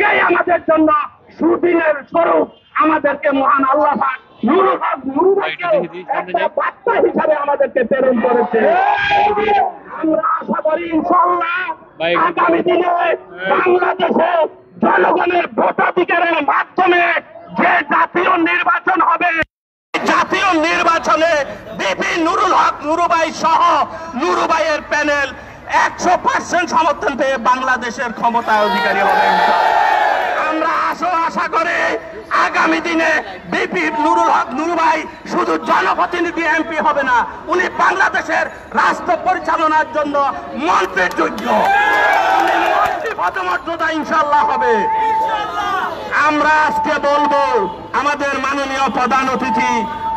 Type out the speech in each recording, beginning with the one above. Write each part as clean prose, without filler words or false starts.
এটাই আমাদের জন্য সুদিনের স্বরূপ। আমাদেরকে মহান আল্লাহ পাক নুরুল হক নুরু ভাইকে একটা বার্তা হিসাবে আমাদেরকে প্রেরণ করেছে। আমরা আশা করি ইনশাআল্লাহ আগামী দিনে বাংলাদেশে জনগণের ভোটাধিকারের মাধ্যমে যে জাতীয় নির্বাচন হবে, জাতীয় নির্বাচনে বিপি নুরুল হক নুরু ভাই সহ নুরু ভাইয়ের প্যানেল 100% সমর্থন পেয়ে বাংলাদেশের ক্ষমতায় অধিকারী হবে। আমরা আশা করি আগামী দিনে বিপি নুরুল হক নুরু ভাই শুধু জনপ্রতিনিধি এমপি হবে না, উনি বাংলাদেশের রাষ্ট্র পরিচালনার জন্য মন্ত্রীর যোগ্য, মন্ত্রী পদমর্যাদা ইনশাআল্লাহ হবে। আমরা আজকে বলবো আমাদের মাননীয় প্রধান অতিথি,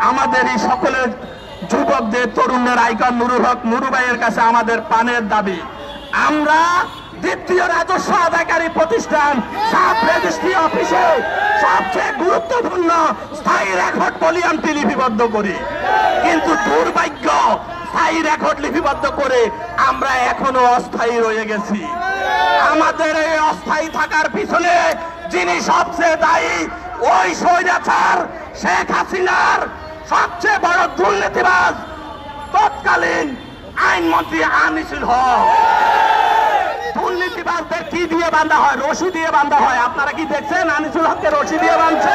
আমাদের এই সকলের যুবকদের তরুণের আইকন নুরুল হক নুরু ভাইয়ের কাছে আমাদের পানের দাবি, আমরা দ্বিতীয় রাজস্ব আদায়কারী প্রতিষ্ঠান সাব রেজিস্ট্রি অফিসে সবচেয়ে গুরুত্বপূর্ণ স্থায়ী রেকর্ড ভলিউমটি লিপিবদ্ধ করি, কিন্তু দুর্ভাগ্য স্থায়ী রেকর্ড লিপিবদ্ধ করে আমরা এখনো অস্থায়ী রয়ে গেছি। আমাদের এই অস্থায়ী থাকার পিছনে যিনি সবচেয়ে দায়ী, ওই স্বৈরাচার শেখ হাসিনার সবচেয়ে বড় দুর্নীতিবাজ তৎকালীন আইনমন্ত্রী আনিসুল হক। দুর্নীতিবাজদের কি দিয়ে বাঁধা হয়? রশি দিয়ে বাঁধা হয়। আপনারা কি দেখছেন আনিসুল হককে রশি দিয়ে বাঁধছে?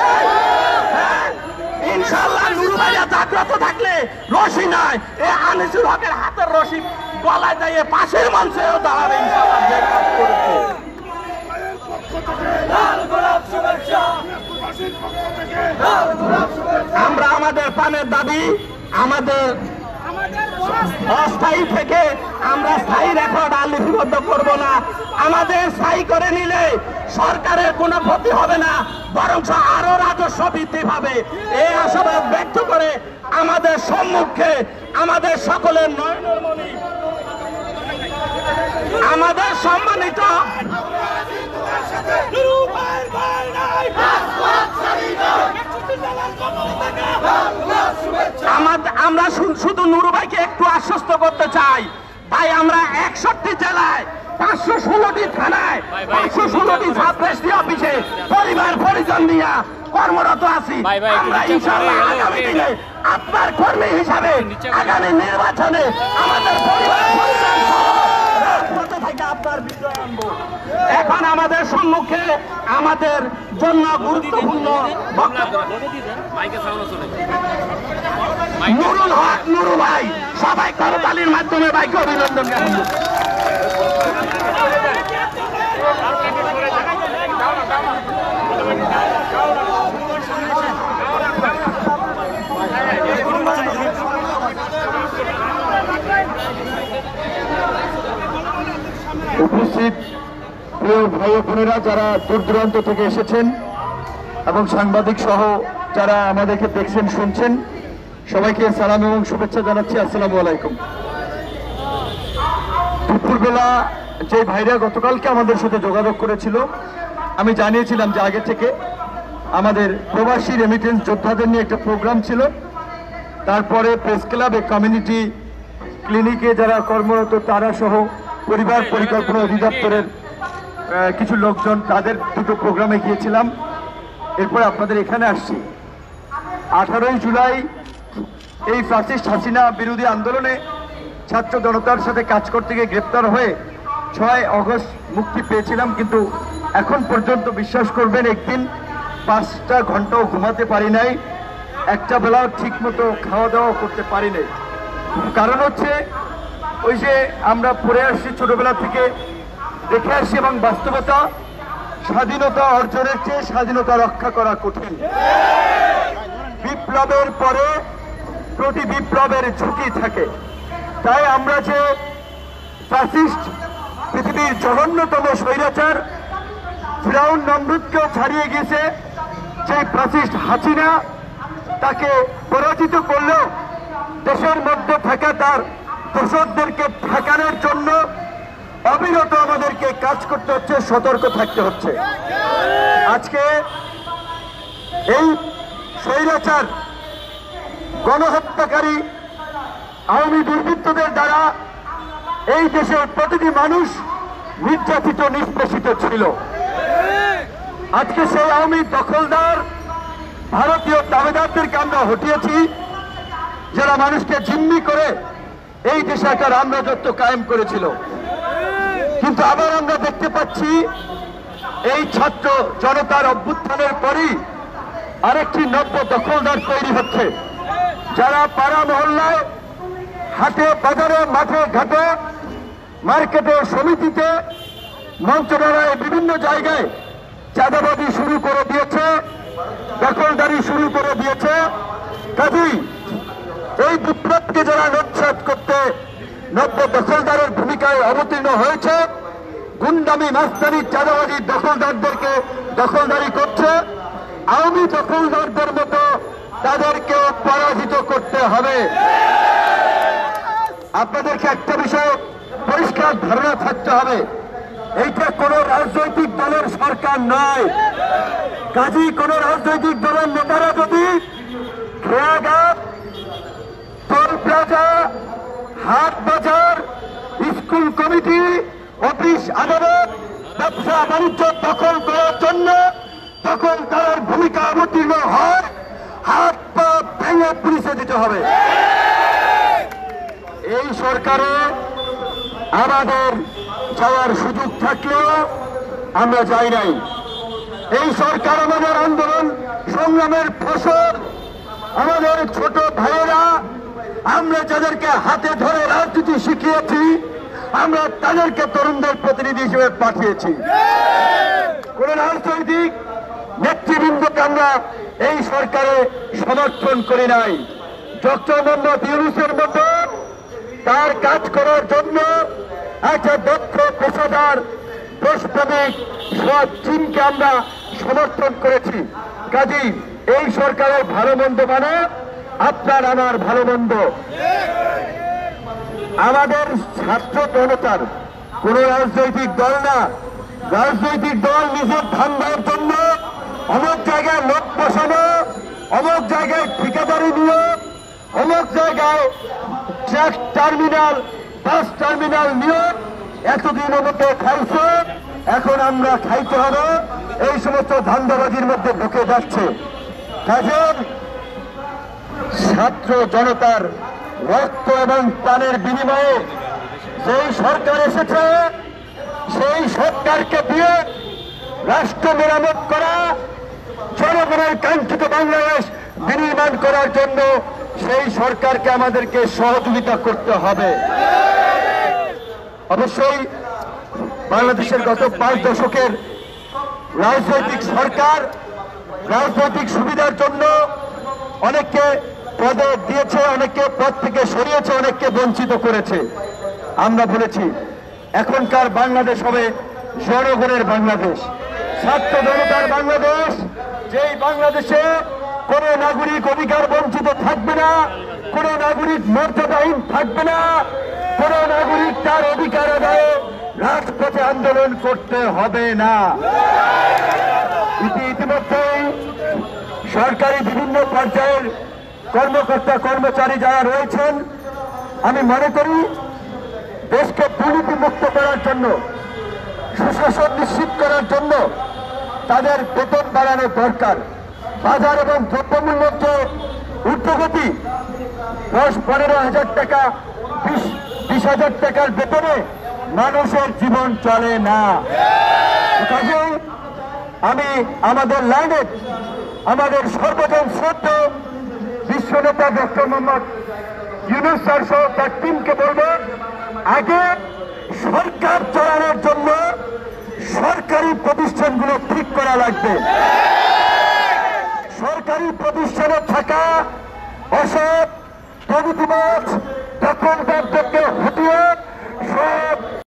ইনশাআল্লাহ নুরু ভাইয়া জাগ্রত থাকলে রশি নয়, এ আনিসুল হকের হাতের রশি গলায় দিয়ে পাশের মঞ্চেও দাঁড়াবে ইনশাআল্লাহ। যে কাজ করেছে আমরা আমাদের পানের দাবি, আমাদের অস্থায়ী থেকে আমরা স্থায়ী রেকর্ড আর লিপিবদ্ধ করব না। আমাদের স্থায়ী করে নিলে সরকারের কোনো ক্ষতি হবে না, বরং আরো রাজস্ব বৃদ্ধি পাবে। এই আশাবাদ ব্যক্ত করে আমাদের সম্মুখে আমাদের সকলের নয়নমণি, আমাদের সম্মানিত আমরা শুধু নুরু ভাইকে একটু আশ্বস্ত করতে চাই, ভাই আমরা 61টি জেলায় 516টি থানায় 516টি সাব রেজিস্ট্রি অফিসে পরিবার পরিজন নিয়ে কর্মরত আছি। আমরা ইনশাআল্লাহ আগামী দিনে আপনার কর্মী হিসাবে আগামী নির্বাচনে আমাদের পরিবার পরিজন থেকে আপনার বিজয় আনবো। এখন আমাদের সম্মুখে আমাদের জন্য গুরুত্বপূর্ণ বক্তব্য নুরুল হক নুরু ভাই, সবাই করতালির মাধ্যমে ভাইকে অভিনন্দন জানাবো। উপস্থিত প্রিয় ভাই বোনেরা যারা দূর দূরান্ত থেকে এসেছেন এবং সাংবাদিক সহ যারা আমাদেরকে দেখছেন শুনছেন, সবাইকে সালাম এবং শুভেচ্ছা জানাচ্ছি। আসসালামু আলাইকুম। দুপুরবেলা যে ভাইরা গতকালকে আমাদের সাথে যোগাযোগ করেছিল, আমি জানিয়েছিলাম যে আগে থেকে আমাদের প্রবাসী রেমিটেন্স যোদ্ধাদের নিয়ে একটা প্রোগ্রাম ছিল। তারপরে প্রেস ক্লাবে কমিউনিটি ক্লিনিকে যারা কর্মরত তারা সহ পরিবার পরিকল্পনা অধিদপ্তরের কিছু লোকজন, তাদের দুটো প্রোগ্রামে গিয়েছিলাম। এরপরে আপনাদের এখানে আসছি। 18ই জুলাই এই ফ্যাসিস্ট হাসিনা বিরোধী আন্দোলনে ছাত্র জনতার সাথে কাজ করতে গিয়ে গ্রেপ্তার হয়ে 6 আগস্ট মুক্তি পেয়েছিলাম, কিন্তু এখন পর্যন্ত বিশ্বাস করবেন একদিন 5টা ঘন্টাও ঘুমাতে পারি নাই, একটা বেলাও ঠিক মতো খাওয়া দাওয়া করতে পারি নাই। কারণ হচ্ছে ওই যে আমরা পড়ে আসছি ছোটবেলা থেকে দেখে আসছি, এবং বাস্তবতা স্বাধীনতা অর্জনের চেয়ে স্বাধীনতা রক্ষা করা কঠিন। বিপ্লবের পরে প্রতি বিপ্লবের ঝুঁকি থাকে। তাই আমরা যে ফ্যাসিস্ট পৃথিবীর জঘন্যতম স্বৈরাচার ফিরাউন নমরুদকেও ছাড়িয়ে গিয়েছে, যে ফ্যাসিস্ট হাসিনা তাকে পরাজিত করলেও দেশের মধ্যে থাকা তার দোষরদেরকে ঠেকানোর জন্য অবিরত আমাদেরকে কাজ করতে হচ্ছে, সতর্ক থাকতে হচ্ছে। আজকে এই স্বৈরাচার গণহত্যাকারী আওয়ামী দুর্বৃত্তদের দ্বারা এই দেশের প্রতিটি মানুষ নির্যাতিত নিষ্পেষিত ছিল। আজকে সেই আওয়ামী দখলদার ভারতীয় দাবিদারদেরকে আমরা হটিয়েছি, যারা মানুষকে জিম্মি করে এই দেশে একটা রামরাজত্ব কায়েম করেছিল। কিন্তু আবার আমরা দেখতে পাচ্ছি এই ছাত্র জনতার অভ্যুত্থানের পরই আরেকটি নব্য দখলদার তৈরি হচ্ছে, যারা পাড়া মহল্লায়, হাটে বাজারে, মাঠে ঘাটে, মার্কেটে, সমিতিতে, মন্ত্রণালয়ে বিভিন্ন জায়গায় চাঁদাবাজি শুরু করে দিয়েছে, দখলদারি শুরু করে দিয়েছে। কাজেই এই বিপ্লবকে যারা নস্যাৎ করতে নব্য দখলদারের ভূমিকায় অবতীর্ণ হয়েছে, গুন্ডামি, মাস্তানি, চাঁদাবাজি দখলদারদেরকে দখলদারি করছে, আওয়ামী দখলদারদের মতো তাদেরকেও পরাজিত করতে হবে। আপনাদেরকে একটা বিষয় পরিষ্কার ধারণা থাকতে হবে, এইটা কোন রাজনৈতিক দলের সরকার নয়। কাজী কোন রাজনৈতিক দলের নেতারা যদি খেয়াঘাট, টোল প্লাজা, হাট বাজার, স্কুল কমিটি, অফিস আদালত, ব্যবসা বাণিজ্য দখল করার জন্য তখন তার ভূমিকা অবতীর্ণ হয়, হাত পা ভেঙে পুলিশে দিতে হবে। এই সরকারে আমাদের যাওয়ার সুযোগ থাকলেও আমরা যাই নাই। এই সরকার আমাদের আন্দোলন সংগ্রামের ফসল, আমাদের ছোট ভাইয়েরা, আমরা যাদেরকে হাতে ধরে রাজনীতি শিখিয়েছি, আমরা তাদেরকে তরুণদের প্রতিনিধি হিসেবে পাঠিয়েছি। কোন রাজনৈতিক নেতৃবৃন্দকে আমরা এই সরকারে সমর্থন করি নাই। ডক্টর মোহাম্মদ ইউনূসের মতো তার কাজ করার জন্য একটা দক্ষ পেশাদার দেশপ্রেমিক সৎ চীনকে আমরা সমর্থন করেছি। কাজেই এই সরকারের ভালো মন্দ মানে আপনার আমার ভালো মন্দ। আমাদের ছাত্র জনতার কোন রাজনৈতিক দল না। রাজনৈতিক দল নিজের ধান্দার জন্য অনেক জায়গায় লোক বসানো, অনেক জায়গায় ঠিকাদারি নিয়োগ, অনেক জায়গায় ট্রাক টার্মিনাল, বাস টার্মিনাল নিয়োগ এতদিন মতো খাইছে, এখন আমরা খাইতে হবে, এই সমস্ত ধান্দাবাজির মধ্যে ঢুকে যাচ্ছে। কাজের ছাত্র জনতার রক্ত এবং প্রাণের বিনিময়ে যেই সরকার এসেছে, সেই সরকারকে দিয়ে রাষ্ট্র মেরামত করা, জনগণের কাঙ্ক্ষিত বাংলাদেশ বিনির্মাণ করার জন্য সেই সরকারকে আমাদেরকে সহযোগিতা করতে হবে। অবশ্যই বাংলাদেশের গত 5 দশকের রাজনৈতিক সরকার রাজনৈতিক সুবিধার জন্য অনেককে পদে দিয়েছে, অনেককে পদ থেকে সরিয়েছে, অনেককে বঞ্চিত করেছে। আমরা বলেছি এখনকার বাংলাদেশ হবে জনগণের বাংলাদেশ, ছাত্র জনতার বাংলাদেশ, যেই বাংলাদেশে কোন নাগরিক অধিকার বঞ্চিত থাকবে না, কোন নাগরিক মর্যাদাহীন থাকবে না, কোন নাগরিক তার অধিকার আদায়ে রাজপথে আন্দোলন করতে হবে না। ইতিমধ্যেই সরকারি বিভিন্ন পর্যায়ের কর্মকর্তা কর্মচারী যারা রয়েছেন, আমি মনে করি দেশকে দুর্নীতি মুক্ত করার জন্য, সুশাসন নিশ্চিত করার জন্য তাদের বেতন বাড়ানো দরকার। বাজার এবং দ্রব্যমূল্যের যে ঊর্ধ্বগতি, 10-15 হাজার টাকা, 20 হাজার টাকার বেতনে মানুষের জীবন চলে না। কাজেই আমি আমাদের লাইনে আমাদের সর্বজন শ্রদ্ধেয় বিশ্বনেতা ডক্টর মোহাম্মদ ইউনূস স্যার সহ তার টিমকে বলবো, আগে সরকার চালানোর জন্য সরকারি প্রতিষ্ঠানগুলো ঠিক করা লাগবে। সরকারি প্রতিষ্ঠানে থাকা অসৎ দুর্নীতিবাজ দখলদারদেরকে হটিয়ে সব